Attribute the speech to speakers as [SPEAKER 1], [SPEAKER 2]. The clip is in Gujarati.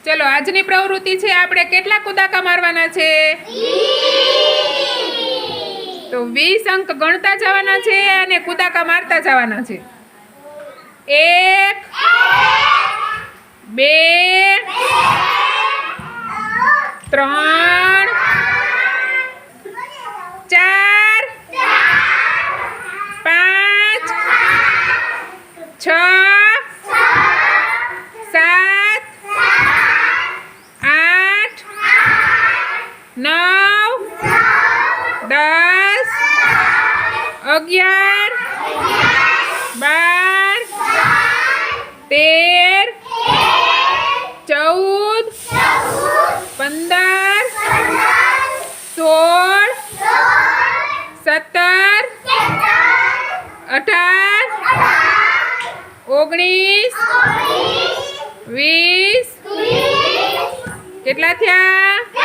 [SPEAKER 1] ચલો આજની પ્રવૃત્તિ છે આપણે કેટલા કુદાકા મારવાના છે? તો 20 અંક ગણતા જવાના છે અને કુદાકા મારતા જવાના છે. 1 2 3 4 5 6 7 8 9 10 11 12 13 14 15 16 17 18 19 20 કેટલા થયા?